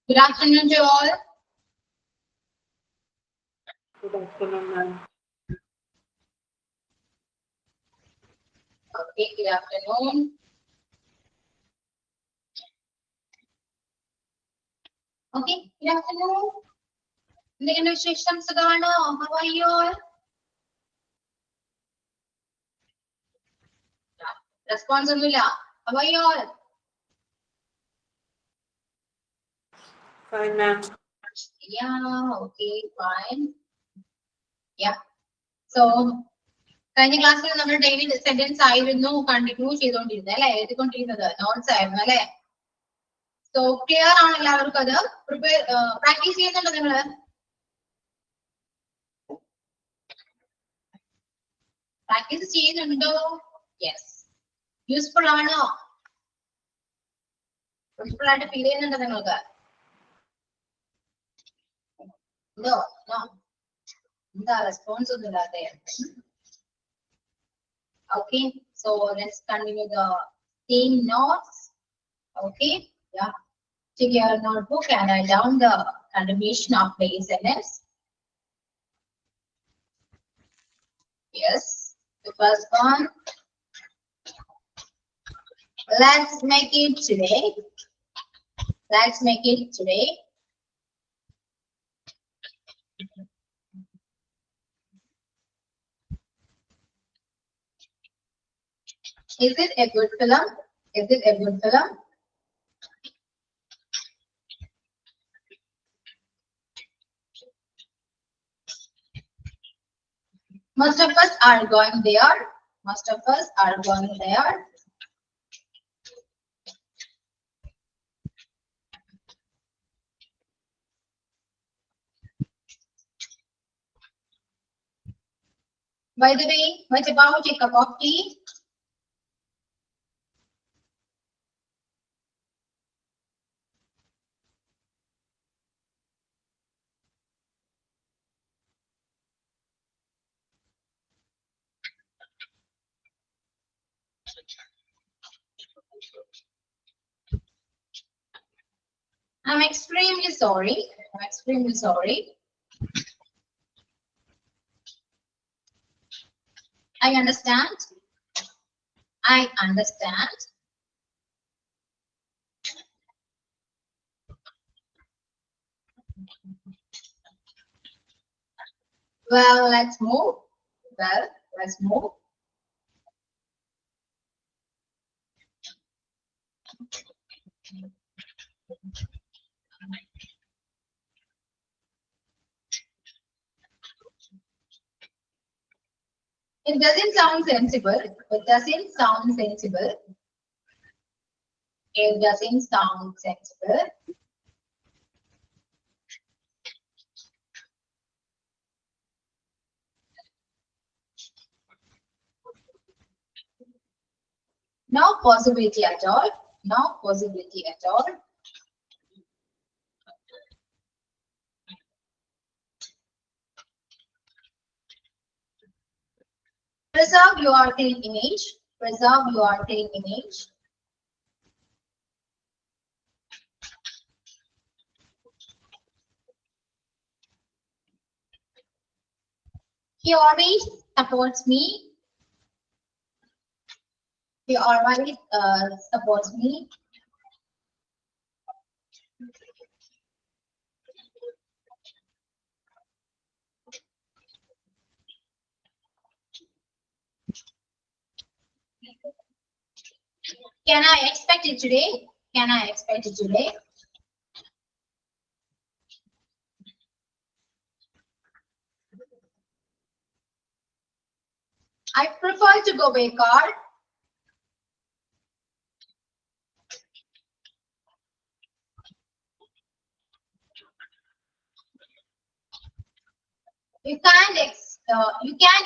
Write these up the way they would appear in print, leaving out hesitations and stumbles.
Good afternoon to all. Good afternoon, ma'am. Okay, good afternoon. Okay, good afternoon. എന്തൊക്കെയുണ്ട് വിശേഷം? സുഖമാണോ? How are you all? Response ഒന്നുമില്ല. How are you all? Fine, ma'am. Yeah, okay, fine. Yeah. So, കഴിഞ്ഞ ക്ലാസ്സിൽ നമ്മൾ daily sentence ആയിരുന്നു continue ചെയ്തുകൊണ്ടിരുന്നത് അല്ലെ, എഴുതിക്കൊണ്ടിരുന്നത് നോട്ട്സ് ആയിരുന്നു അല്ലെ. സോ ക്ലിയർ ആണ് എല്ലാവർക്കും? അത് പ്രിപ്പയർ പ്രാക്ടീസ് ചെയ്യുന്നുണ്ടോ നിങ്ങള്? പ്രാക്ടീസ് ചെയ്യുന്നുണ്ടോ? യെസ്. യൂസ്ഫുൾ ആണോ? യൂസ്ഫുൾ ആയിട്ട് ഫീൽ ചെയ്യുന്നുണ്ടോ നിങ്ങൾക്ക്? No, no. എന്താ റെസ്പോൺസ് ഒന്നും ഇല്ലാതെ? Okay, so let's continue the same notes. Okay, yeah. Take your notebook and write down the contribution of the SNS. Yes, the first one. Let's make it today. Let's make it today. Is it a good film? Is it a good film? Most of us are going there. Most of us are going there. By the way, what about a cup of tea? I'm extremely sorry. I'm extremely sorry. I understand. I understand. Well, let's move. Well, let's move. It doesn't sound sensible. It doesn't sound sensible. It doesn't sound sensible. No possibility at all. No possibility at all. Preserve your clean image. Preserve your clean image. He always supports me. He always supports me. Can I expect it today? Can I expect it today? I prefer to go by car. You can't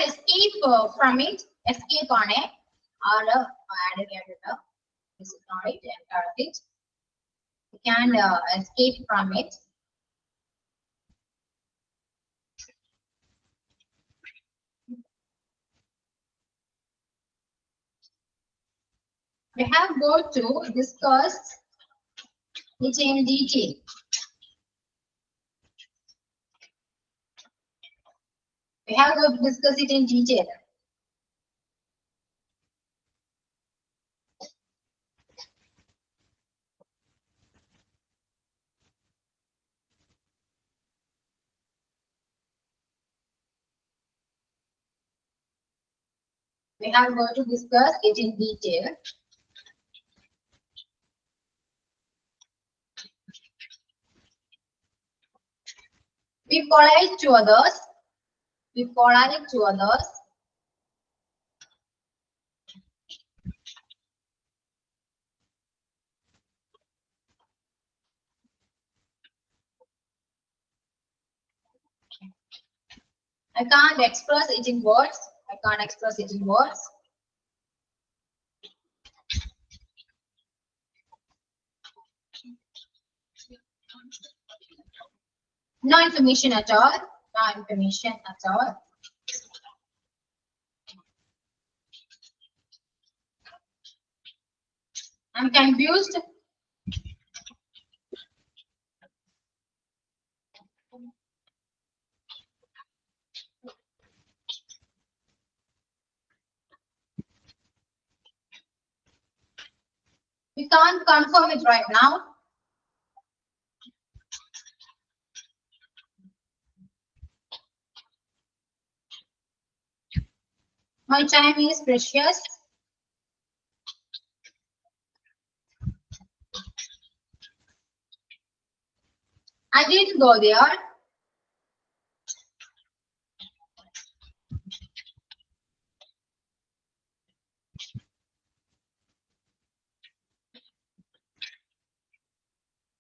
escape from it. Escape on it. Or this is not it. It. You can escape from it. We have got to discuss it in detail. We have to discuss it in detail. We have got to discuss it in detail. We polite to others. We polite to others. I can't express it in words. I can't express it in words. No information at all. No information at all. I'm confused. We can't confirm it right now. My time is precious. I didn't go there.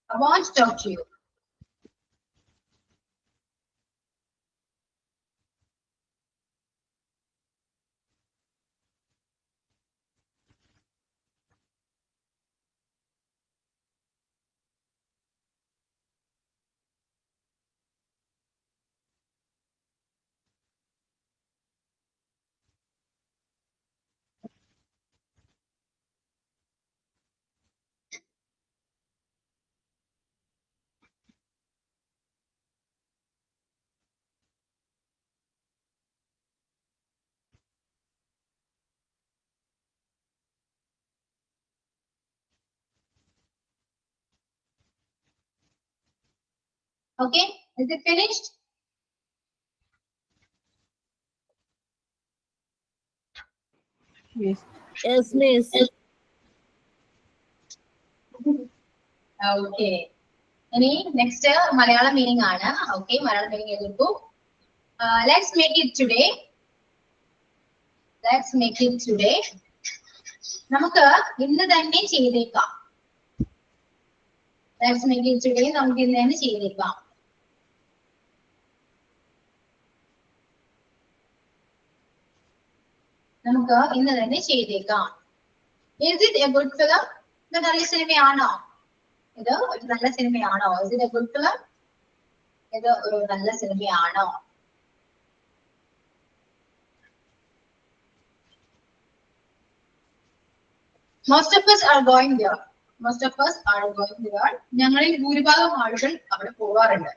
I want to talk to you. Okay, is it finished? Yes. Yes, miss. Okay. Any next Malayalam meaning ana. Okay, Malayalam meaning eduthu. Let's make it today. Let's make it today. നമുക്ക് ഇന്ന് തന്നെ ചെയ്തേക്കാം. Let's make it today. നമുക്ക് ഇന്ന് തന്നെ ചെയ്തേക്കാം. നമുക്ക് ഇന്ന് തന്നെ ചെയ്തേക്കാം. Is it a good film? ഇത് നല്ല സിനിമയാണോ? ഇത് ഒരു നല്ല സിനിമയാണോ? Is it a good film? ഇത് ഒരു നല്ല സിനിമയാണോ? Most of us are going there. Most of us are going there. ഞങ്ങളിൽ ഭൂരിഭാഗം ആളുകൾ അവിടെ പോകാറുണ്ട്.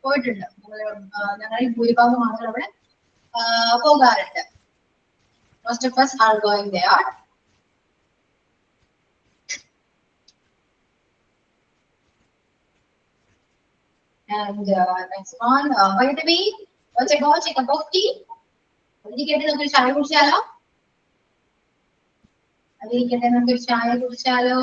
പോയിട്ടുണ്ട്. ഞങ്ങളിൽ ഭൂരിഭാഗം ആളുകൾ അവിടെ പോകാറുണ്ട്. Most of us are going there. And next one, by the way, what's about a cup of tea? അതിരിക്കട്ടെ നമുക്ക് ചായ കുടിച്ചാലോ? അതിരിക്കട്ടെ നമുക്ക് ചായ കുടിച്ചാലോ?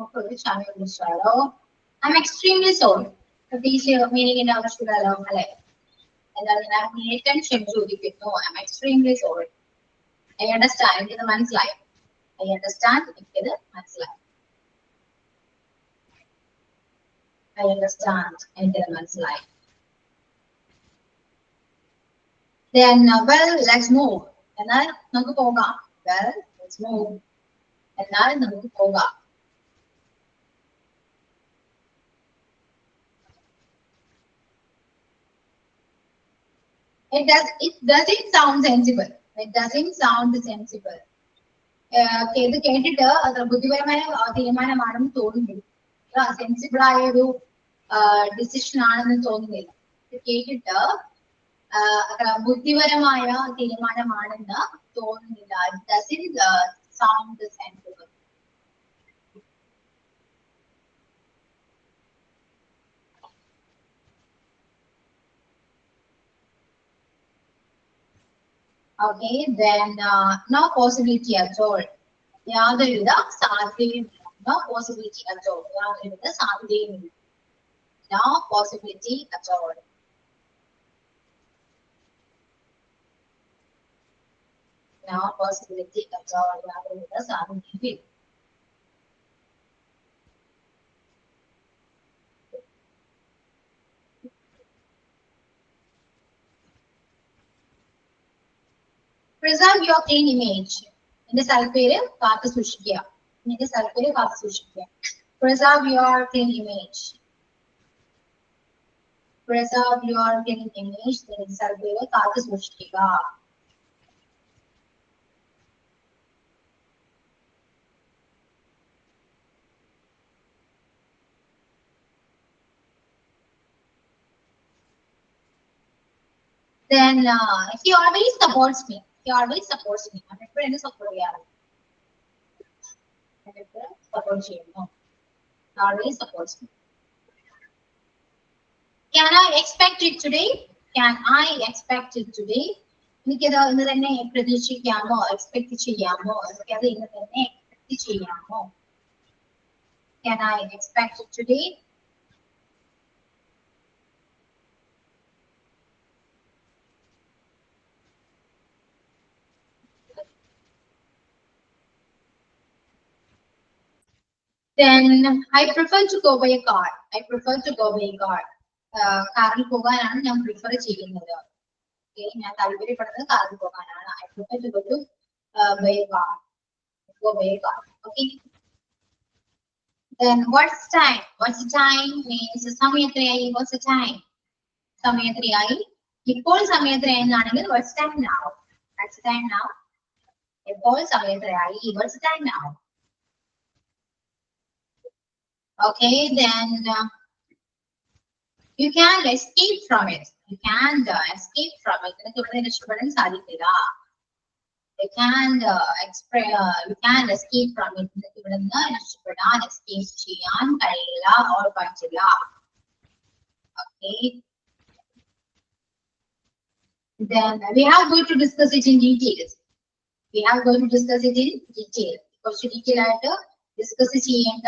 നമുക്ക് ചായ കുടിച്ചാലോ? I'm extremely sorry. പ്രത്യേകിച്ച് മീനിങ്ങിന്റെ ആവശ്യമില്ലല്ലോ അല്ലെ? എന്നാൽ ഞാൻ ഏറ്റവും ക്ഷമ ചോദിക്കുന്നു. I'm extremely sorry. I understand. എനിക്കത് മനസ്സിലായി. I understand. എനിക്കത് മനസ്സിലായി. I understand. എനിക്കത് മനസ്സിലായി. Then, well, let's move. എന്നാൽ നമുക്ക് പോകാം. Well, let's move. എന്നാൽ നമുക്ക് പോകാം. It doesn't sound sensible. It doesn't sound sensible. ഇത് കേട്ടിട്ട് അത് ബുദ്ധിപരമായ തീരുമാനമാണെന്ന് തോന്നുന്നില്ല. സെൻസിബിൾ ആയ ഒരു ഡിസിഷൻ ആണെന്ന് തോന്നുന്നില്ല. ഇത് കേട്ടിട്ട് ബുദ്ധിപരമായ തീരുമാനമാണെന്ന് തോന്നുന്നില്ല. Sound sensible. Okay, then no possibility at all. യാതൊരുവിധ സാധ്യതയും no possibility at all. യാതൊരുവിധ സാധ്യതയും ഇല്ല. No possibility at all. No possibility at all. യാതൊരുവിധ സാധ്യതയും ഇല്ല. Preserve your clean image. ഇതിന്റെ സ്ഥലപ്പേര് കാത്തു സൂക്ഷിക്കുക. ഇതിന്റെ സ്ഥലപ്പേര് കാത്തു സൂക്ഷിക്കുക. Preserve your clean image. Preserve your clean image. ഇതിന്റെ സ്ഥലപ്പേര് കാത്തു സൂക്ഷിക്കുക. Then he always supports me. He always supports me. I'm എപ്പോഴും സപ്പോർട്ട് ചെയ്യാറ്. സപ്പോർട്ട് ചെയ്യുന്നു. Always supports me. Can I expect it today? Can I expect it today? എനിക്കത് ഇന്ന് തന്നെ പ്രതീക്ഷിക്കാമോ, expect ചെയ്യാമോ? എനിക്കത് ഇന്ന് തന്നെ എക്സ്പെക്ട് ചെയ്യാമോ? Can I expect it today? Then I prefer to go by a car. I prefer to go by a car. കാറിൽ പോകാനാണ് ഞാൻ പ്രിഫർ ചെയ്യുന്നത്. ഞാൻ താല്പര്യപ്പെടുന്നത് കാറിൽ പോകാനാണ്. I prefer to go to by a car. Go by a car. Okay. Then what's time? What's time means സമയത്രയായി. What's the time? സമയത്രയായി. ഇപ്പോൾ സമയത്രയായി എന്നാണെങ്കിൽ what's time now? What's time now? ഇപ്പോൾ സമയത്രയായി. What's time now? Okay, then you can't escape from it. You can't escape from it. You can't escape from it. Escape ചെയ്യാൻ കഴിയില്ല or പറ്റില്ല. Okay. Then we are going to discuss it in details. We are going to discuss it in detail. കുറച്ച് detail ആയിട്ട് discuss ചെയ്യേണ്ട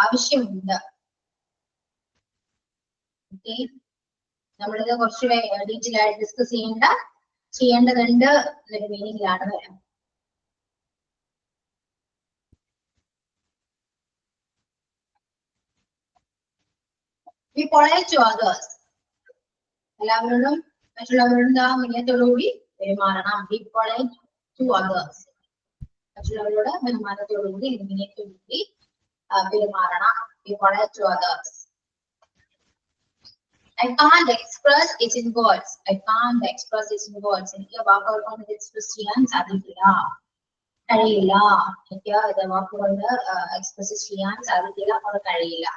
ആവശ്യമുണ്ട്. Okay, നമ്മളിത് കുറച്ച് detail ആയിട്ട് ഡിസ്കസ് ചെയ്യേണ്ടതുണ്ട് എന്നൊരു മീനിങ്ങിലാണ് വരാം. We polite to others. എല്ലാവരോടും മറ്റുള്ളവരോടും വിനയത്തോടുകൂടി പെരുമാറണം. We polite to others. മറ്റുള്ളവരോട് ബഹുമാനത്തോടുകൂടി വിനയത്തോടുകൂടി പെരുമാറണം. We polite to others. I can't express it in words. I can't express it in words. എനിക്ക് വാക്കുകൾ കൊണ്ട് എക്സ്പ്രസ് ചെയ്യാൻ സാധിക്കില്ല, കഴിയില്ല. എനിക്ക് ഇത് വാക്കുകൊണ്ട് എക്സ്പ്രസ് ചെയ്യാൻ സാധിക്കില്ല or കഴിയില്ല.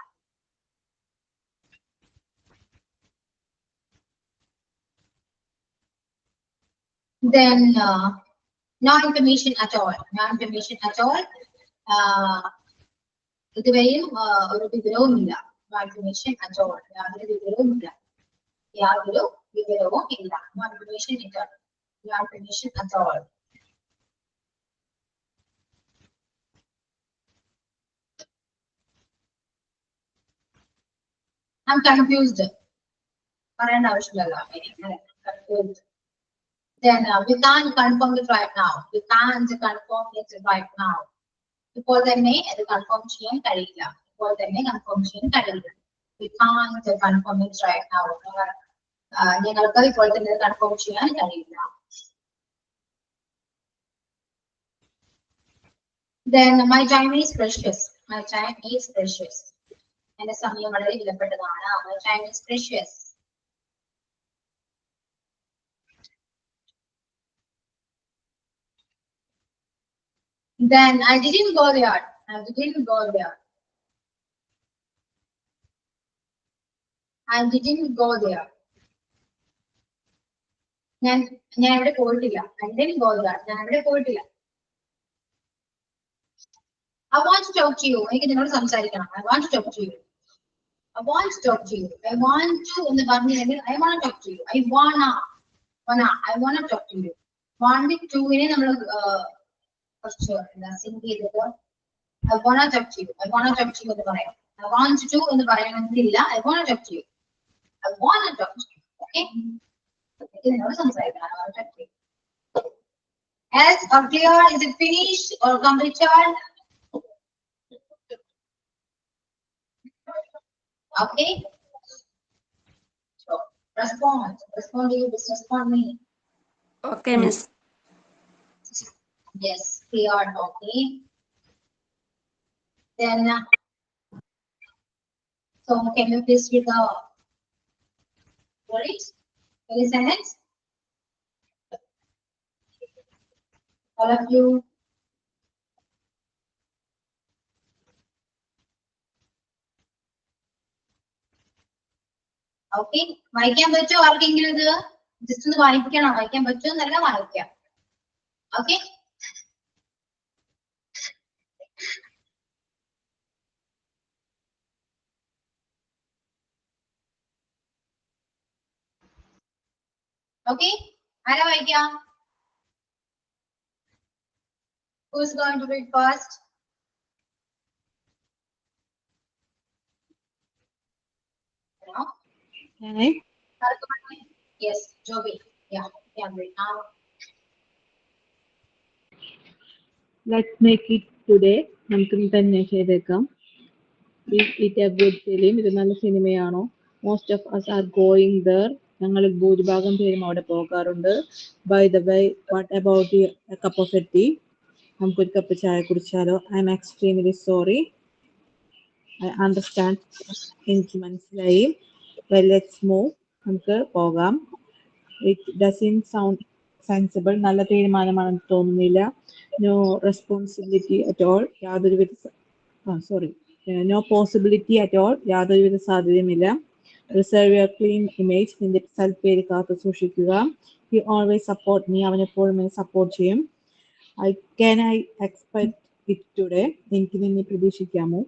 Then no information at all. No information at all. ഇതുവരെയും ഒരു വിവരവുമില്ല. No information at all. യാതൊരു വിവരവുമില്ല. യാതൊരു വിവരവും ഇല്ല. No information at all. No information at all. I'm confused. പറയേണ്ട ആവശ്യമില്ലല്ലോ. Confused. Then we can't confirm it right now. We can't confirm it right now. ഇപ്പോൾ തന്നെ അത് കൺഫേം ചെയ്യാൻ കഴിയില്ല. ഇപ്പോൾ തന്നെ കൺഫേം ചെയ്യാൻ കഴിയില്ല. We can't confirm it right now. ഞങ്ങൾക്ക് ഇപ്പോൾ തന്നെ കൺഫേം ചെയ്യാൻ കഴിയില്ല. Then my time is precious. My time is precious. എന്റെ സമയം വളരെ വിലപ്പെട്ടതാണ്. My time is precious. Then I didn't go there. I didn't go there. I didn't go there. ഞാൻ എവിടെ പോയിട്ടില്ല. I didn't go there. ഞാൻ എവിടെ പോയിട്ടില്ല. I want to talk to you. എനിക്ക് നിങ്ങളോട് സംസാരിക്കണം. I want to talk to you. I want to talk to you. I want to എന്ന് പറഞ്ഞില്ലെങ്കിൽ I want to talk to you. I wanna talk to you. Want to നെ നമ്മൾ കുറച്ച് എന്താ zinc ചെയ്തിട്ട് I wanna talk to you. I wanna talk to you എന്ന് പറയാം. I want to എന്ന് പറയണമെന്നില്ല. I wanna talk to you. I wanna talk to you. Okay? എനിക്ക് നിങ്ങളോട് സംസാരിക്കണം. I wanna talk to you. As or clear, is it finished or completed? Okay. So respond to you, just respond me. Okay, miss. Yes, clear. Okay. Then so can you please read the words? Any sentence? All of you. Okay, വായിക്കാൻ പറ്റുമോ ആർക്കെങ്കിലും ഇത്? Just ഒന്ന് വായിക്കണം. വായിക്കാൻ പറ്റുമോ എന്നല്ല, വായിക്കാം. ഓക്കെ, ഓക്കെ, ആരാ വായിക്കാം? Who is going to read first? No? Yes, Joby. Yeah, can read now. Let's make it today. നമുക്ക് തന്നെ ചെയ്തേക്കാം. Is it a good film? ഇത് നല്ല സിനിമയാണോ? Most of us are going there. ഞങ്ങളിൽ ഭൂരിഭാഗം പേരും അവിടെ പോകാറുണ്ട്. By the way, what about a cup of tea? നമുക്കൊരു കപ്പ് ചായ കുടിച്ചാലോ? I'm extremely sorry. I understand. എനിക്ക് മനസ്സിലായി. Well, let's move. നമുക്ക് പോകാം. It doesn't sound sensible. നല്ല തീരുമാനമാണെന്ന് തോന്നുന്നില്ല. No responsibility at all. No possibility at all. യാതൊരുവിധ സാധ്യതയുമില്ല. Reserve your clean image. നിന്റെ സൽപ്പേര് കാത്തു സൂക്ഷിക്കുക. He always support me. അവൻ എപ്പോഴും എന്നെ സപ്പോർട്ട് ചെയ്യും. Can I expect it today? എനിക്ക് നിന്നെ പ്രതീക്ഷിക്കാമോ?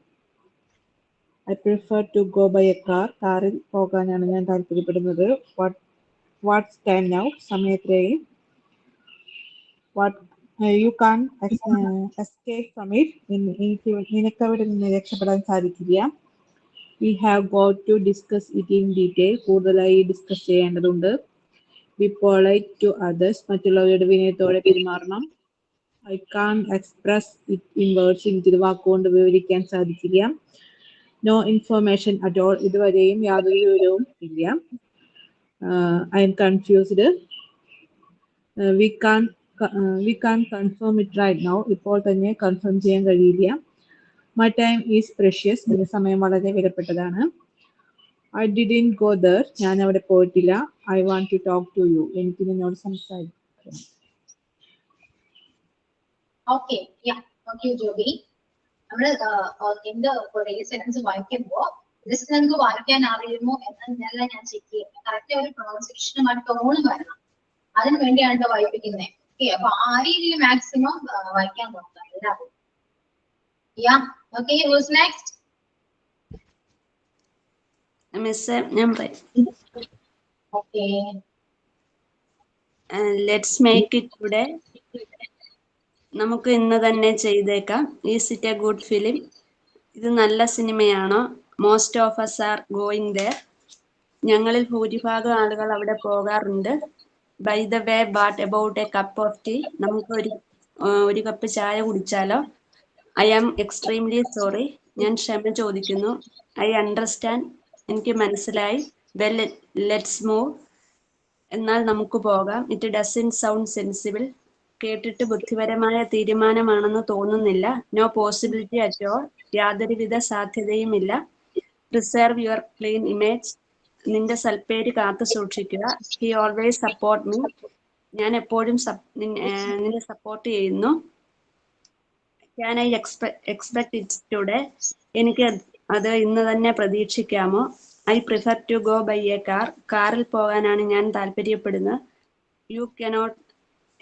I prefer to go by a car. കാറിൽ പോകാനാണ് ഞാൻ താല്പര്യപ്പെടുന്നത്. What's time now? സമയത്രയും. What you can't escape from it. നിനക്ക് അവിടെ നിന്ന് രക്ഷപ്പെടാൻ സാധിക്കില്ല. We have got to discuss it in detail. കൂടുതലായി ഡിസ്കസ് ചെയ്യേണ്ടതുണ്ട്. Be polite to others. മറ്റുള്ളവരുടെ വിനയത്തോടെ പെരുമാറണം. I can't express it in words. എനിക്കിത് വാക്കുകൊണ്ട് വിവരിക്കാൻ സാധിക്കില്ല. No information at all. ഇതുവരെയും യാതൊരു വിവരവും ഇല്ല. I am confused. We can't confirm it right now. ഇപ്പോൾ തന്നെ കൺഫേം ചെയ്യാൻ കഴിയില്ല. My time is precious. എൻ്റെ സമയം വളരെ വിലപ്പെട്ടതാണ്. I didn't go there. ഞാൻ അവിടെ പോയിട്ടില്ല. I want to talk to you. എനിക്ക് നിന്നോട് സംസാരിക്കണം. Okay, yeah, okay, Joby. നമ്മള് എന്റെ കുറേ സെന്റൻസ് വായിക്കുമ്പോ ജസ്റ്റ് നമുക്ക് വായിക്കാൻ അറിയുമോ എന്നല്ല ഞാൻ ചെക്ക് ചെയ്യുന്നത്. കറക്റ്റ് ഒരു പ്രൊണൗൺസിയേഷനുമായിട്ട് ടോണും വരണം. അതിന് വേണ്ടിയാണ് വായിപ്പിക്കുന്നത്. ഓക്കെ, അപ്പൊ ആ രീതിയിൽ മാക്സിമം വായിക്കാൻ നോക്കാം എല്ലാവരും. Yeah, okay, who's next? Miss, ഞാൻ Okay. Let's make it today. നമുക്ക് ഇന്ന് തന്നെ ചെയ്തേക്കാം. Is it a good film? ഇത് നല്ല സിനിമയാണോ? Most of us are going there. ഞങ്ങളിൽ ഭൂരിഭാഗം ആളുകൾ അവിടെ പോകാറുണ്ട്. By the way, what about a cup of tea? നമുക്ക് ഒരു കപ്പ് ചായ കുടിച്ചാലോ? I am extremely sorry. ഞാൻ ക്ഷമ ചോദിക്കുന്നു. I understand. എനിക്ക് മനസ്സിലായി. Well, let's move. എന്നാൽ നമുക്ക് പോകാം. It doesn't sound sensible. കേട്ടിട്ട് ബുദ്ധിപരമായ തീരുമാനമാണെന്ന് തോന്നുന്നില്ല. No possibility at all. യാതൊരുവിധ സാധ്യതയുമില്ല. Preserve your clean image. നിന്റെ സൽപ്പേര് കാത്തു സൂക്ഷിക്കുക. He always support me. ഞാൻ എപ്പോഴും നിന്നെ സപ്പോർട്ട് ചെയ്യുന്നു. Can I expect it today? എനിക്ക് അത് ഇന്ന് തന്നെ പ്രതീക്ഷിക്കാമോ? I prefer to go by a car. കാറിൽ പോകാനാണ് ഞാൻ താല്പര്യപ്പെടുന്നത്. You cannot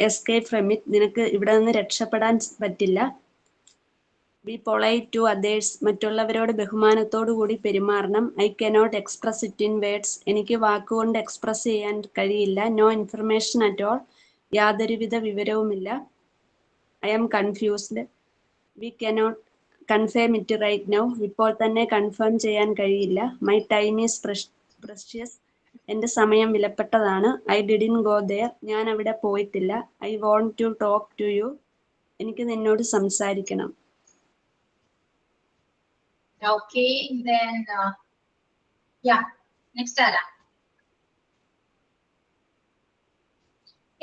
escape from it. നിനക്ക് ഇവിടെ നിന്ന് രക്ഷപ്പെടാൻ പറ്റില്ല. Be polite to others. മറ്റുള്ളവരോട് ബഹുമാനത്തോടു കൂടി പെരുമാറണം. I cannot express it in words. എനിക്ക് വാക്കുകൊണ്ട് എക്സ്പ്രസ് ചെയ്യാൻ കഴിയില്ല. No information at all. യാതൊരുവിധ വിവരവുമില്ല. I am confused. We cannot confirm it right now. ഇപ്പോൾ തന്നെ കൺഫേം ചെയ്യാൻ കഴിയില്ല. My time is precious. എൻ്റെ സമയം വിലപ്പെട്ടതാണ്. I didn't go there. ഞാൻ അവിടെ പോയിട്ടില്ല. I want to talk to you. എനിക്ക് നിന്നോട് സംസാരിക്കണം. Okay, then yeah, next ആരാ?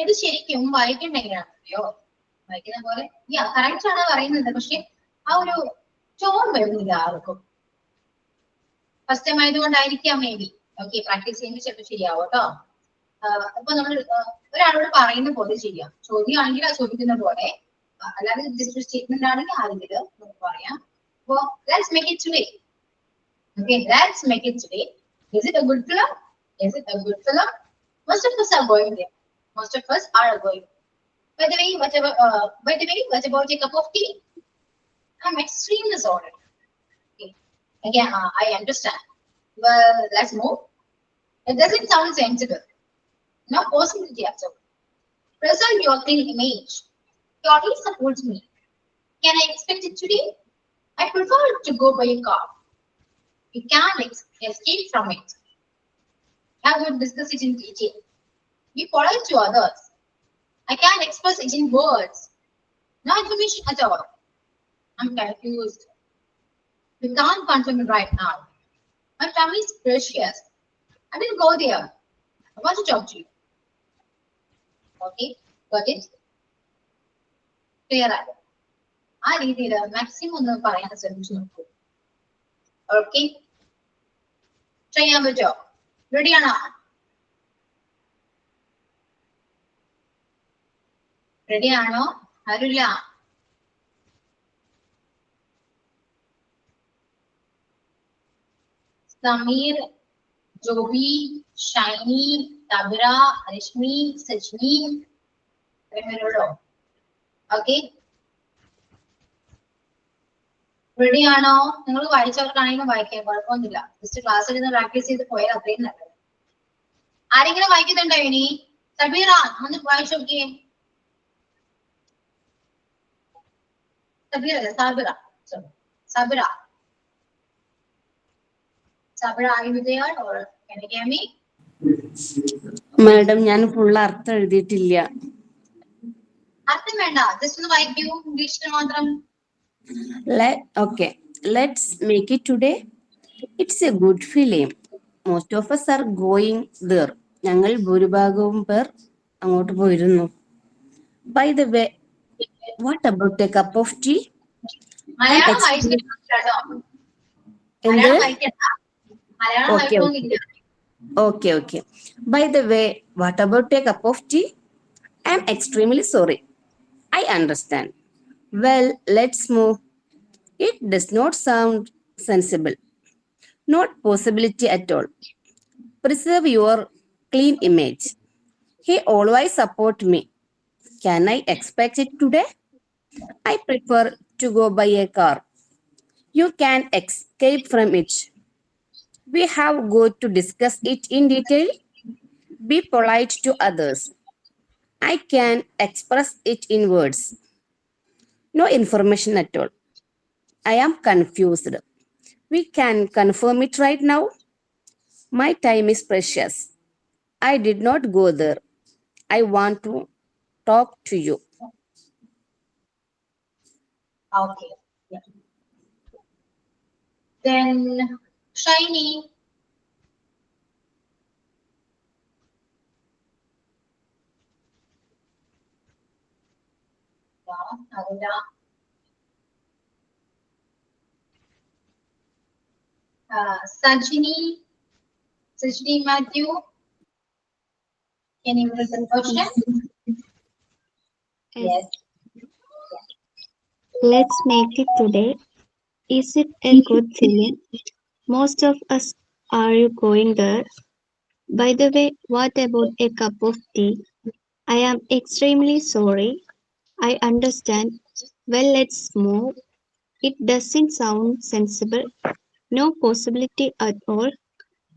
ഇത് ശരിക്കും വായിക്കേണ്ട എങ്ങനെയാണോ? വായിക്കുന്ന പോലെ കറക്റ്റ് ആണ് പറയുന്നത്, പക്ഷെ ആ ഒരു ടോൺ വരുന്നില്ല ആർക്കും. ഫസ്റ്റ് ടൈം ആയതുകൊണ്ടായിരിക്കാം മേ ബി. ഓക്കെ, പ്രാക്ടീസ് ചെയ്യുമ്പോൾ ചിലപ്പോൾ ശരിയാവും കേട്ടോ. അപ്പൊ നമ്മൾ ഒരാളോട് പറയുന്ന പോലെ ചെയ്യാം. ചോദ്യമാണെങ്കിൽ ആ ചോദിക്കുന്ന പോലെ, അല്ലാതെ ജസ്റ്റ് സ്റ്റേറ്റ്മെന്റ് ആണെങ്കിൽ ആരെങ്കിലും നമുക്ക് പറയാം. അപ്പൊ let's make it today. Okay, let's make it today. Is it a good film? Is it a good film? Most of us are going there. Most of us are going. By the way, what about a cup of tea? I'm extremely sorry. Okay. Again, I understand. Well, let's move. It doesn't sound sensible. No possibility at all. Preserve your clean image. You already supports me. Can I expect it today? I prefer to go by a car. You can't escape from it. I would discuss it in detail. Be polite to others. I can't express it in words. No information at all. I'm confused. We can't confirm it right now. My time is precious. I didn't go there. I want to talk to you. Okay, got it? Clear ആയോ? ആ രീതിയിൽ maximum ഒന്ന് പറയാൻ ശ്രമിച്ചു നോക്കൂ. Okay, ചെയ്യാൻ പറ്റോ? റെഡിയാണോ? റെഡിയാണോ? ആരുമില്ല? സമീർ, ജോബി, ഷൈനി, തബിറ, രശ്മി, സജ്നി, ഇവരുള്ളോ? ഓക്കെ, റെഡി ആണോ? നിങ്ങൾ വായിച്ചവർക്കാണെങ്കിലും വായിക്കാൻ കുഴപ്പമൊന്നുമില്ല. ജസ്റ്റ് ക്ലാസ്സിൽ നിന്ന് പ്രാക്ടീസ് ചെയ്ത് പോയാൽ അത്രയും നല്ലത്. ആരെങ്കിലും വായിക്കുന്നുണ്ടോ ഇനി? സബീറ ഒന്ന് വായിച്ചു നോക്കിയേ. സബീറ അല്ല, Sabira. Sabira, Sabira, are you there or can you hear me? Madam, ഞാൻ ഫുൾ അർത്ഥം എഴുതിയിട്ടില്ല. അർത്ഥം വേണ്ട, ജസ്റ്റ് ഒന്ന് വായിക്കൂ, ഇംഗ്ലീഷിൽ മാത്രം. Okay, let's make it today. It's a good film. Most of us are going there. ഞങ്ങൾ ഭൂരിഭാഗവും പേർ അങ്ങോട്ട് പോയിരുന്നു. By the way, what about a cup of tea? Malayalam വായിച്ചിട്ടോ? മലയാളം വായിക്കണ്ട, മലയാളം വായിക്കൊന്നില്ല. Okay. By the way, what about a cup of tea? I'm extremely sorry. I understand. Well, let's move. It does not sound sensible. Not possibility at all. Preserve your clean image. He always support me. Can I expect it today? I prefer to go by a car. You can escape from it. We have got to discuss it in detail. Be polite to others. I can express it in words. No information at all. I am confused. We can confirm it right now. My time is precious. I did not go there. I want to talk to you. Okay. Yeah. Then Shiny. Sajini Matthew. Can you read the question? Yes. Let's make it today. Is it a good film? Most of us are you going there? By the way, what about a cup of tea? I am extremely sorry. I understand. Well, let's move. It doesn't sound sensible. No possibility at all.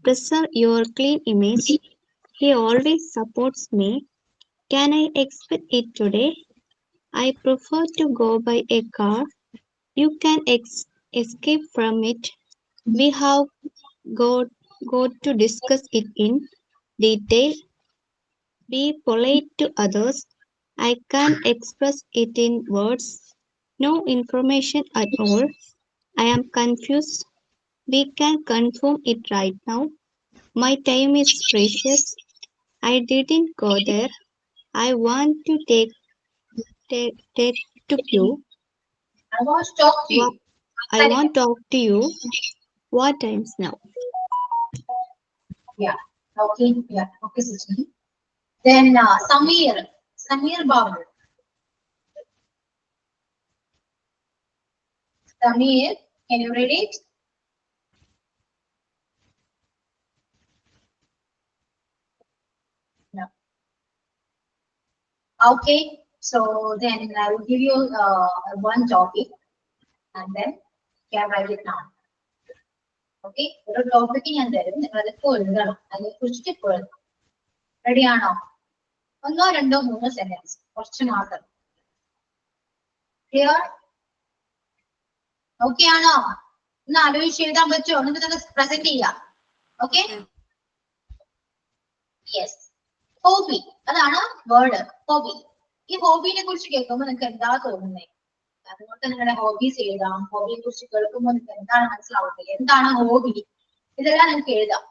Preserve your clean image. He always supports me. Can I expect it today? I prefer to go by a car. You can escape from it. We have got to discuss it in detail. Be polite to others. I can't express it in words. No information at all. I am confused. We can confirm it right now. My time is precious. I didn't go there. I want to take to you. I want to talk to What you. I want to talk to you. What times now? Yeah. Okay. Yeah. Okay, Sushmi. Then Samir Babu. Samir, can you read it? No. Okay. So then I will give you one topic and then you can write it down. Okay ഒരു topic ഞാൻ തരും നിങ്ങൾ അതിപ്പോ എഴുതണം അതിനെ കുറിച്ചിട്ട് ഇപ്പോൾ എഴുതണം റെഡി ആണോ ഒന്നോ രണ്ടോ മൂന്നോ സെന്റൻസ് കുറച്ച് മാത്രം ക്ലിയർ ഓക്കെ ആണോ ഒന്ന് ആലോചിച്ച് എഴുതാൻ പറ്റുമോ എന്നിട്ട് തന്നെ പ്രസന്റ് ചെയ്യാം ഓക്കെ യെസ് ഹോബി അതാണ് വേർഡ് ഹോബി ഈ ഹോബിനെ കുറിച്ച് കേൾക്കുമ്പോൾ നിങ്ങൾക്ക് എന്താ തോന്നുന്നത് അതുകൊണ്ട് നിങ്ങളുടെ ഹോബീസ് എഴുതാം ഹോബിയെ കുറിച്ച് കേൾക്കുമ്പോൾ നിങ്ങൾക്ക് എന്താണ് മനസ്സിലാവുന്നത് എന്താണ് ഹോബി ഇതെല്ലാം നിങ്ങൾക്ക് എഴുതാം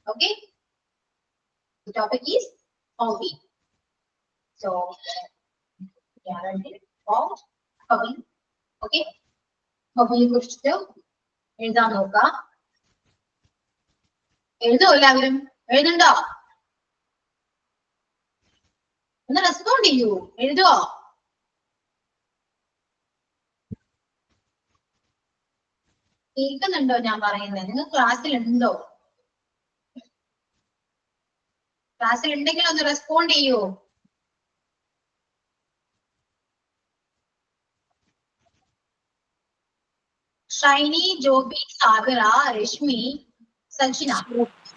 okay topic is hobby so hobby okay ഹോബിയെ കുറിച്ചിട്ട് എഴുതാൻ നോക്കാം എഴുതോ എല്ലാവരും എഴുതുണ്ടോ ഒന്ന് റെസ്പോണ്ട് ചെയ്യൂ എഴുതുവോ കേൾക്കുന്നുണ്ടോ ഞാൻ പറയുന്നത് നിങ്ങൾ ക്ലാസ്സിലുണ്ടോ ക്ലാസ്സിൽ ഉണ്ടെങ്കിൽ ഒന്ന് റെസ്പോണ്ട് ചെയ്യൂ ഷൈനി ജോബി സാഗര രശ്മി സഞ്ജിന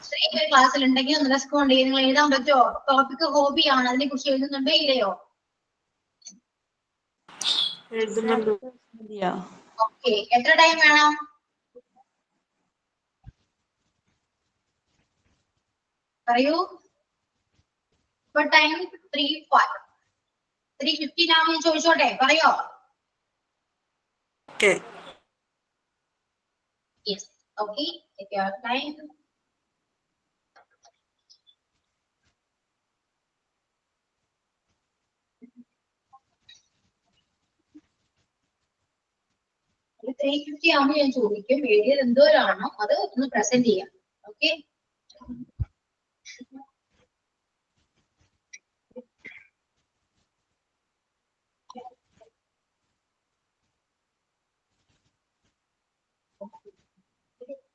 ഇത്രയും പേര് ക്ലാസ്സിൽ ഉണ്ടെങ്കിൽ ഒന്ന് റെസ്പോണ്ട് ചെയ്യും നിങ്ങൾ എഴുതാൻ പറ്റുമോ ടോപ്പിക് ഹോബിയാണ് അതിനെ കുറിച്ച് എഴുതുന്നുണ്ടോ ഇല്ലയോ ഓക്കെ എത്ര ടൈം വേണം പറയൂ ഇപ്പൊ ടൈം 3:15 ആവുമ്പോൾ ഞാൻ ചോദിച്ചോട്ടെ പറയോ യെസ് ഓക്കെ ടൈം ഒരു 3:50 ആവുമ്പോൾ ഞാൻ ചോദിക്കും എഴുതിയത് എന്തോരാണോ അത് ഒന്ന് പ്രസന്റ് ചെയ്യാം ഓക്കെ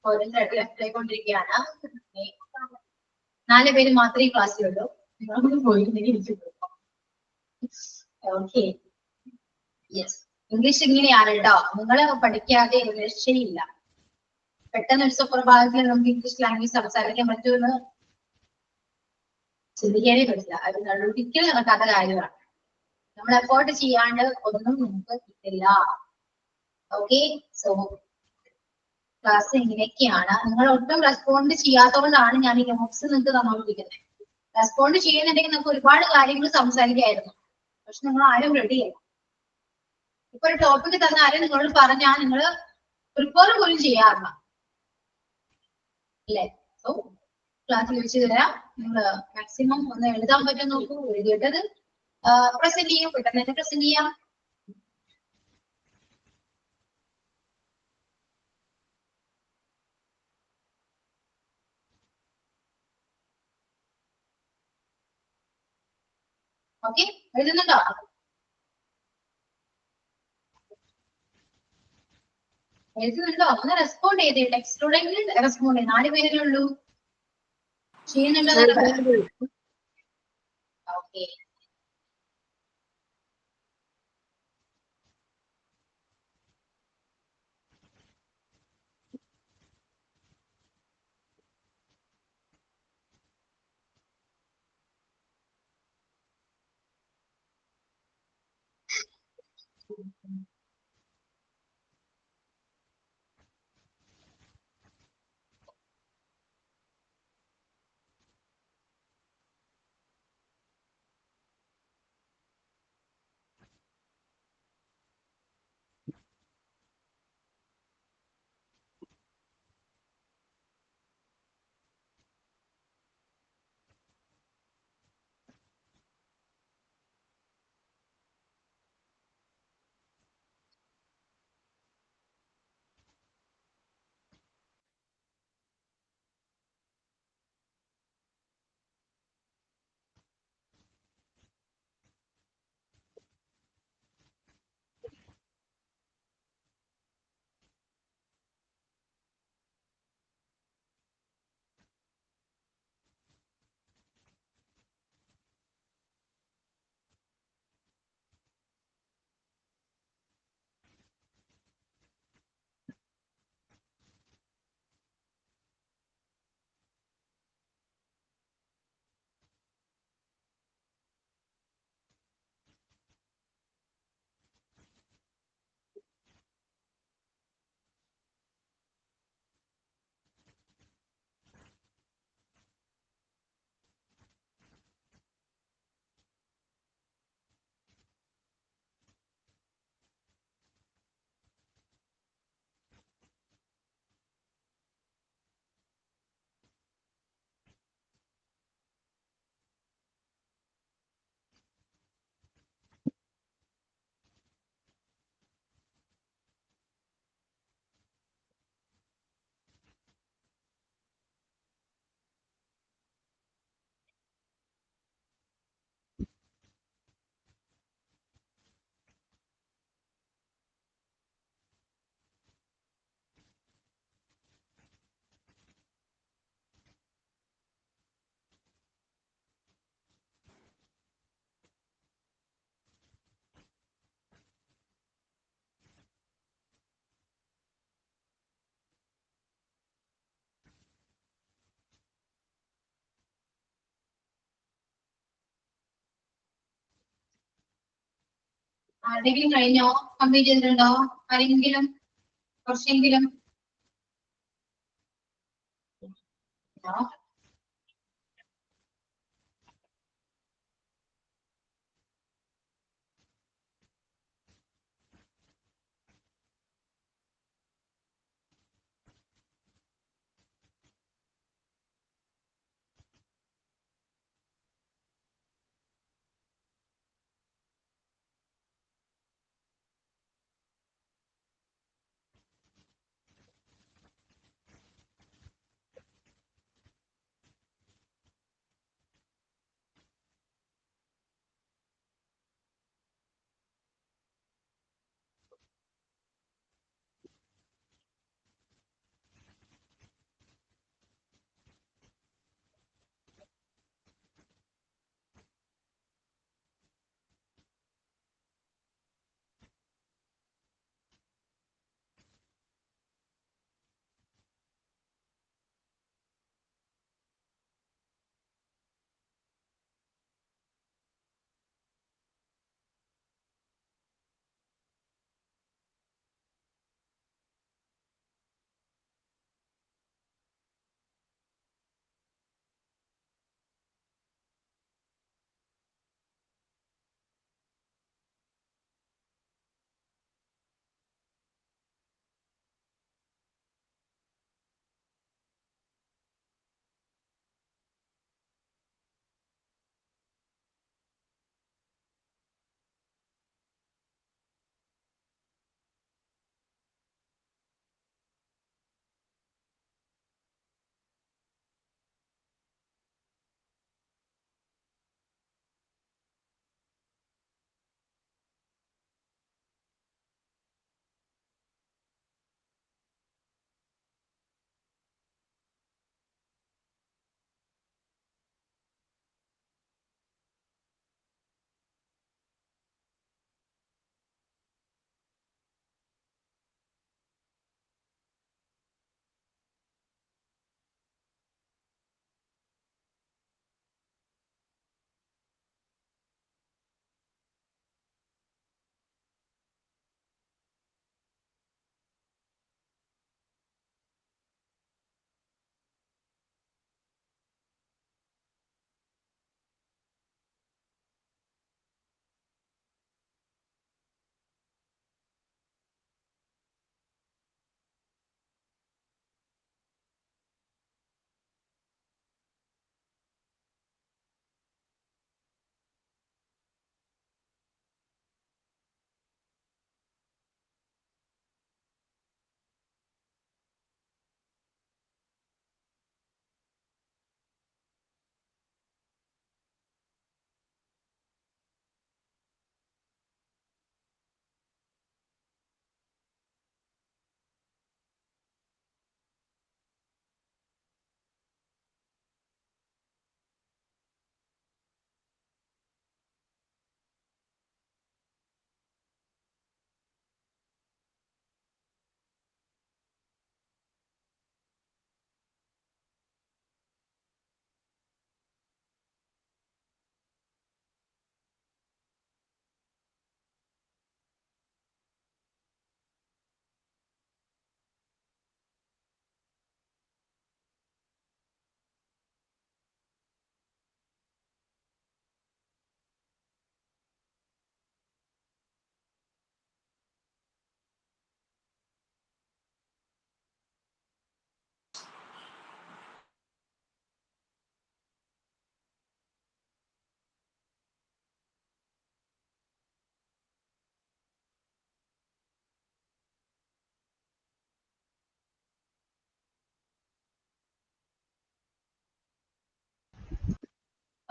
ഓരോരുത്തരായിട്ട് ലെഫ്റ്റ് ആയിക്കൊണ്ടിരിക്കുകയാണ് 4 പേര് മാത്രമേ ക്ലാസ്സിലുള്ളൂ നിങ്ങൾ പോയിട്ടുണ്ടെങ്കിൽ എനിക്ക് ഓക്കെ യെസ് ഇംഗ്ലീഷ് ഇങ്ങനെയാണ് കേട്ടോ നിങ്ങൾ പഠിക്കാതെ രക്ഷയില്ല പെട്ടെന്ന് ഒരു സുപ്രഭാതത്തിൽ നമുക്ക് ഇംഗ്ലീഷ് ലാംഗ്വേജ് സംസാരിക്കാൻ പറ്റുമെന്ന് ചിന്തിക്കാനേ പറ്റില്ല അത് ഒരിക്കലും നടക്കാത്ത കാര്യമാണ് നമ്മൾ എഫോർട്ട് ചെയ്യാണ്ട് ഒന്നും നമുക്ക് കിട്ടില്ല ഓക്കെ സോ ക്ലാസ് ഇങ്ങനെയൊക്കെയാണ് നിങ്ങൾ ഒട്ടും റെസ്പോണ്ട് ചെയ്യാത്തതുകൊണ്ടാണ് ഞാൻ ഈ നോട്ട്സ് നിങ്ങൾക്ക് തന്നോണ്ടിരിക്കുന്നത് റെസ്പോണ്ട് ചെയ്യുന്നുണ്ടെങ്കിൽ നമുക്ക് ഒരുപാട് കാര്യങ്ങൾ സംസാരിക്കായിരുന്നു പക്ഷെ നിങ്ങൾ ആരും റെഡിയല്ല ഇപ്പൊ ഒരു ടോപ്പിക് തന്നാലും നിങ്ങളോട് പറഞ്ഞാൽ നിങ്ങൾ പ്രിപ്പയർ പോലും ചെയ്യാറില്ല അല്ലേ സോ ക്ലാസ്സിൽ വെച്ച് തരാം നിങ്ങൾ മാക്സിമം ഒന്ന് എഴുതാൻ പറ്റും നോക്കൂ എഴുതിയിട്ടത് പ്രസന്റ് ചെയ്യും പെട്ടെന്ന് തന്നെ പ്രസന്റ് ചെയ്യാം ഓക്കെ എഴുതുന്നുണ്ടോ എഴുതുന്നുണ്ടോ? ഒന്ന് റെസ്പോണ്ട് ചെയ്തേ. ടെക്സ്റ്റിലൂടെങ്കിലും റെസ്പോണ്ട് ചെയ്യും. 4 പേരല്ലേ ഉള്ളൂ. ചെയ്യുന്നുണ്ടോ? ഓക്കെ. ആരുടെങ്കിലും കഴിഞ്ഞോ? കംപ്ലീറ്റ് ചെയ്തിട്ടുണ്ടോ? ആരെങ്കിലും കുറച്ചെങ്കിലും?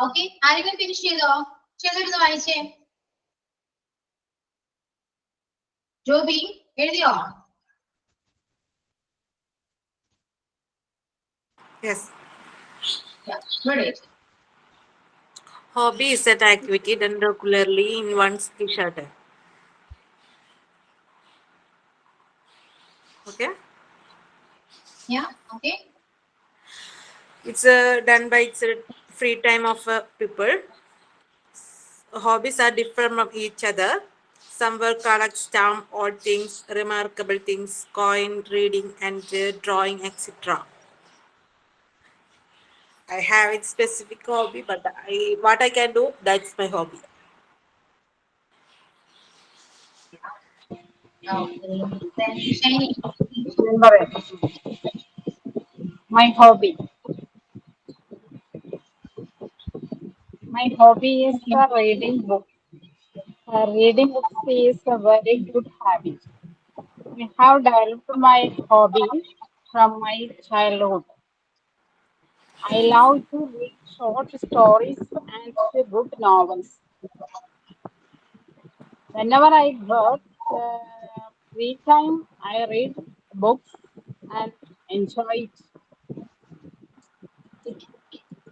ഓക്കെ, ആരെങ്കിലും ഫിനിഷ് ചെയ്തോ? ചെയ്തിരുന്ന് വായിച്ചേ. ജോബി എഴുതിയോ? Yes. Yeah, ready. Hobby is an activity done regularly in one's leisure time. Okay. Yeah, okay. It's done by its free time of people. Hobbies are different from each other. Some will collect stamp, odd things, remarkable things, coin, reading, and drawing, etc. I have a specific hobby, but what I can do, that's my hobby. Okay. Then Shani. Number 8. My hobby. My hobby is reading books. Reading books is a very good habit. I have developed my hobby from my childhood. I love to read short stories and good novels. Whenever I got free time, I read books and enjoy it.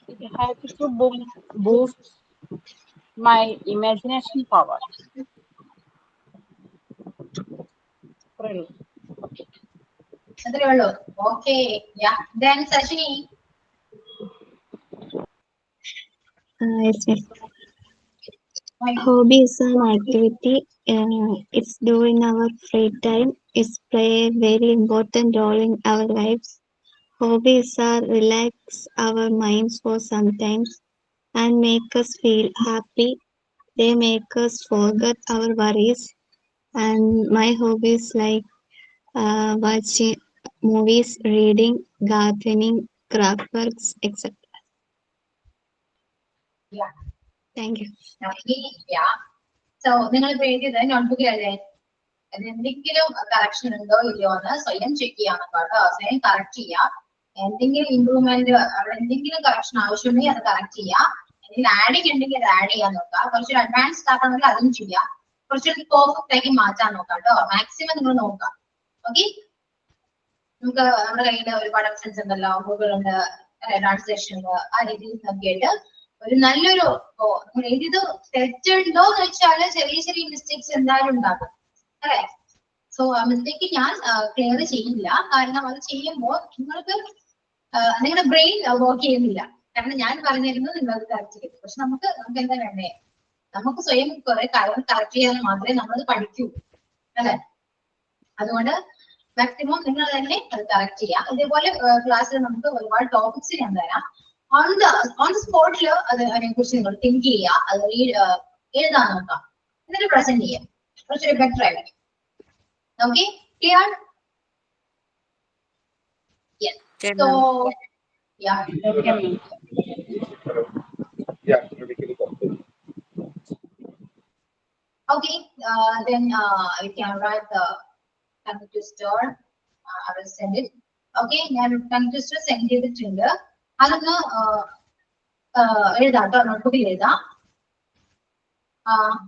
It helps to boost my imagination power. Really. അത്രേ ഉള്ളൂ. Okay. Yeah. Then Sashini. Yes, yes. My hobby is an activity. It's do in our free time. It's play a very important role in our lives. Hobbies are relax our minds for sometimes and make us feel happy. They make us forget our worries. And my hobbies like watching movies, reading, gardening, craft works, etc. Yeah. Thank you. Okay. Yeah. So നിങ്ങൾ എഴുതിയത് നോട്ട്ബുക്കിലല്ലേ? എന്തെങ്കിലും correction ഉണ്ടോ ഇല്ലയോ എന്ന് സ്വയം check ചെയ്യാൻ കേട്ടോ. സ്വയം കറക്റ്റ് ചെയ്യാം. എന്തെങ്കിലും ഇമ്പ്രൂവ്മെന്റ്, അവിടെ എന്തെങ്കിലും കറക്ഷൻ ആവശ്യമുണ്ടെങ്കിൽ അത് കറക്റ്റ് ചെയ്യാം. എന്തെങ്കിലും ആഡിങ് ഉണ്ടെങ്കിൽ അത് ആഡ് ചെയ്യാൻ നോക്കാം. കുറച്ചൊരു അഡ്വാൻസ്ഡ് ആക്കണമെങ്കിൽ അതും ചെയ്യാം. കുറച്ചൊരു പെർഫെക്റ്റ് ആക്കി മാറ്റാൻ നോക്കാം കേട്ടോ. മാക്സിമം നിങ്ങൾ നോക്കാം. ഓക്കെ, നമുക്ക് നമ്മുടെ കയ്യിൽ ഒരുപാട് ഓപ്ഷൻസ് ഉണ്ടല്ലോ. ഗൂഗിൾ ഉണ്ട്, ട്രാൻസ്ലേഷൻ ഉണ്ട്. ആ രീതിയിൽ നോക്കിയിട്ട് ഒരു നല്ലൊരു നമ്മൾ എഴുതിയത് തെറ്റുണ്ടോ എന്ന് വെച്ചാൽ ചെറിയ ചെറിയ മിസ്റ്റേക്സ് എന്തായാലും ഉണ്ടാകും അല്ലെ. സോ ആ മിസ്റ്റേക്ക് ഞാൻ ക്ലിയർ ചെയ്യില്ല. കാരണം അത് ചെയ്യുമ്പോൾ നിങ്ങൾക്ക് നിങ്ങളുടെ ബ്രെയിൻ വർക്ക് ചെയ്യുന്നില്ല. കാരണം ഞാൻ പറഞ്ഞിരുന്നത് നിങ്ങൾക്ക് കറക്റ്റ് ചെയ്തു. പക്ഷെ നമുക്ക് എന്താ വേണ്ടേ, നമുക്ക് സ്വയം കുറെ കാര്യങ്ങൾ കറക്റ്റ് ചെയ്യാൻ മാത്രമേ നമ്മളത് പഠിക്കൂ അല്ലെ. അതുകൊണ്ട് മാക്സിമം നിങ്ങൾ തന്നെ അത് കറക്റ്റ് ചെയ്യാം. ഇതേപോലെ ക്ലാസ്സിൽ നമുക്ക് ഒരുപാട് ടോപ്പിക്സ് ഞാൻ തരാം. ഓൺ ദ സ്പോട്ടിൽ അതിനെ കുറിച്ച് നിങ്ങൾ തിങ്ക് ചെയ്യുക, അത് എഴുതാൻ നോക്കാം, എന്നിട്ട് പ്രസന്റ് ചെയ്യാം. കുറച്ചൊരു ബെറ്റർ ആയിരിക്കും. Okay, clear? So yeah. Okay, then we can write the tongue twister. I will send it. Okay, ഞാൻ tongue twister send ചെയ്തിട്ടുണ്ട്. അതൊന്ന് എഴുതാം കേട്ടോ, നോട്ട്ബുക്കിൽ എഴുതാം.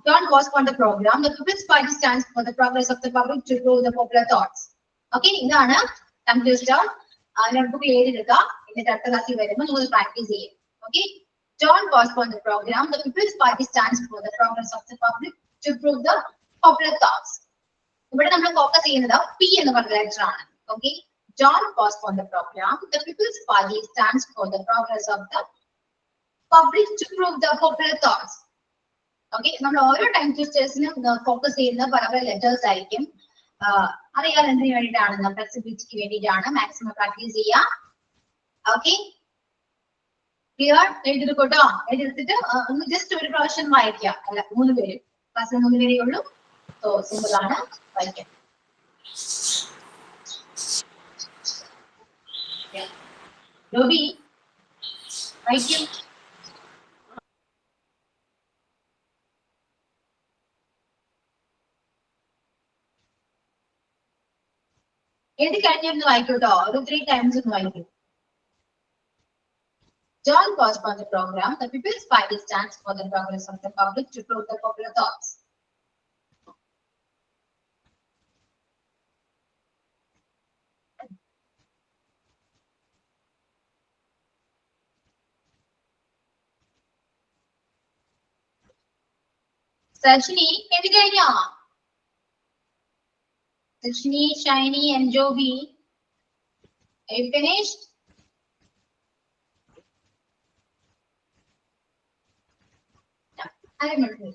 Don't postpone the program. The People's Party stands for the progress of the public to grow the popular thoughts. Okay, ഇതാണ് tongue twister. നോട്ട്ബുക്കിൽ എഴുതിയെടുക്കുക. എന്നിട്ട് അടുത്ത ക്ലാസ്സിൽ വരുമ്പോൾ നിങ്ങൾ പ്രാക്ടീസ് ചെയ്യും. Okay, don't postpone the program. The People's Party stands for the progress of the public to prove the popular thoughts. ഇവിടെ നമ്മൾ focus ചെയ്യുന്നത് P എന്ന് പറഞ്ഞ ലെറ്റർ ആണ്. Okay, don't postpone the program. The People's Party stands for the progress of the public to prove the popular thoughts. Okay, നമ്മൾ ഓരോ time ട്വിസ്റ്റേഴ്സിനും focus ചെയ്യുന്ന പല പല ലെറ്റേഴ്സ് ആയിരിക്കും. അറിയാൻ എന്തിനു വേണ്ടിയിട്ടാണ്? ഫ്ലെക്സിബിലിറ്റിക്ക് വേണ്ടിയിട്ടാണ്. മാക്സിമം പ്രാക്ടീസ് ചെയ്യാം. Okay, clear? എഴുതിയെടുക്കട്ടോ. എഴുതിയെടുത്തിട്ട് ഒന്ന് ജസ്റ്റ് ഒരു പ്രാവശ്യം വായിക്കാം. അല്ല, 3 പേര്, ക്ലാസ്സിൽ 3 പേരേ ഉള്ളൂ. സോ സിമ്പിൾ ആണ്, വായിക്കാം. Robi, വായിക്കും. എഴുതി കഴിഞ്ഞിരുന്ന് വായിക്കൂട്ടോ. ഒരു 3 ടൈംസ് ഒന്ന് വായിക്കും. Don't postpone the program. The People's Party stands for the progress of the public to prove the popular thoughts. Sajni, എഴുതി കഴിഞ്ഞോ? Sajni, Shiny, and Joby. Are you finished? Yeah, I remember.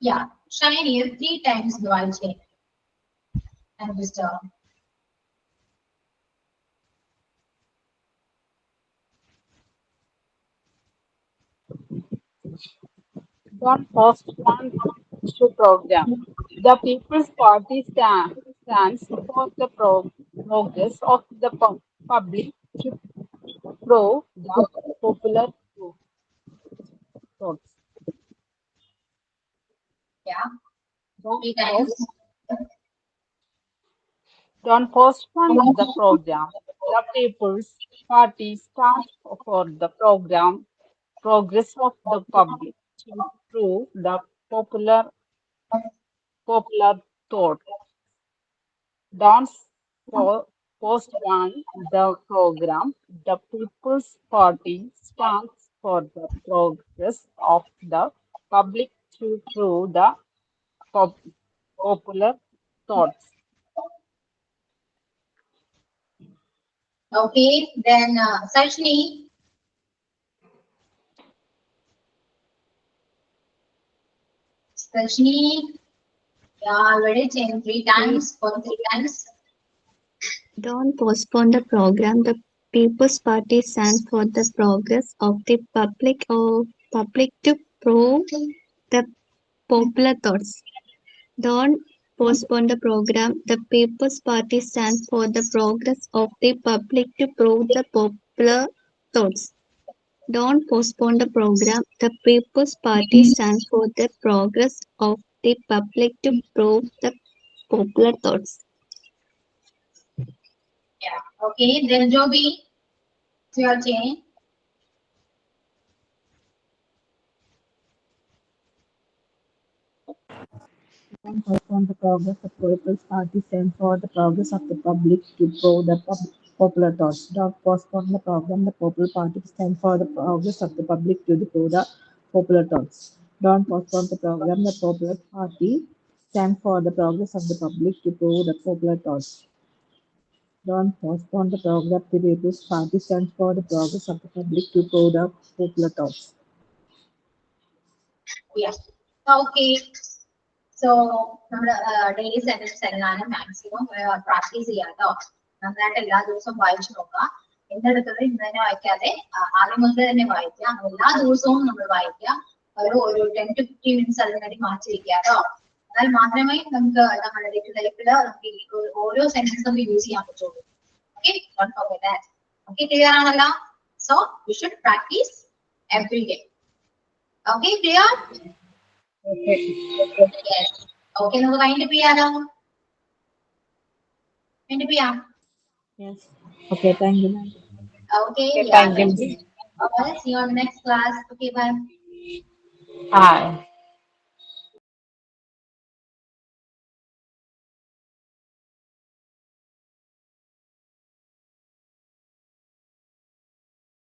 Yeah, Shiny 3 times divide chain. And just Don't postpone to program. The People's Party stands for the progress of the public to prove the popular thoughts. yeah, Don't 3 times. Don't postpone the program. The People's Party stands for the progress of the public to prove the popular thought. Don't postpone the program. The People's Party stands for the progress of the public to prove the popular thoughts. Okay, then Sajni. Sajni, yeah, already chain 3 times for 3 times. Don't postpone the program. The People's Party stands for the progress of the public to prove the popular thoughts. Don't postpone the program. The People's Party stands for the progress of the public to prove the popular thoughts. Don't postpone the program. The People's Party stands for the progress of the public to prove the popular thoughts. Yeah, okay, then Joby, it's your chain. Don't postpone the progress. The People's Party stands for the progress of the public to prove the popular thoughts. Don't postpone the program. The Popular Party stands for the progress of the public to prove the popular thoughts. Don't postpone the program. The Popular Party stands for the progress of the public to prove the popular thoughts. Don't postpone the program. The People's Party stands for the progress of the public to prove the popular thoughts. Yeah, okay. So, നമ്മുടെ daily sentence എങ്ങാനും maximum practice ചെയ്യാം കേട്ടോ. നന്നായിട്ട് എല്ലാ ദിവസവും വായിച്ചു നോക്കാം. എന്തെടുത്തത് ഇന്ന് തന്നെ വായിക്കാതെ ആദ്യം മുതൽ തന്നെ വായിക്കാം. എല്ലാ ദിവസവും നമ്മൾ വായിക്കാം. ഒരു 10 to 15 മിനിറ്റ്സ് അതിന് വേണ്ടി മാറ്റി വെക്കുക കേട്ടോ. എന്നാൽ മാത്രമേ നമുക്ക് നമ്മുടെ ലൈഫിൽ നമുക്ക് ഓരോ സെന്റൻസ് നമുക്ക് യൂസ് ചെയ്യാൻ പറ്റുള്ളൂ. Okay, don't forget that. Okay, clear ആണല്ലോ? So we should practice every day. Okay, clear? Okay. Yes. Okay, നമുക്ക് വൈൻഡ് അപ്പ് ചെയ്യാലോ? വൈൻഡ് അപ്പ് ചെയ്യാം. Yes. Okay, thank you. Okay, Okay, yeah. thank you. See you on the next class. Okay, bye. Bye.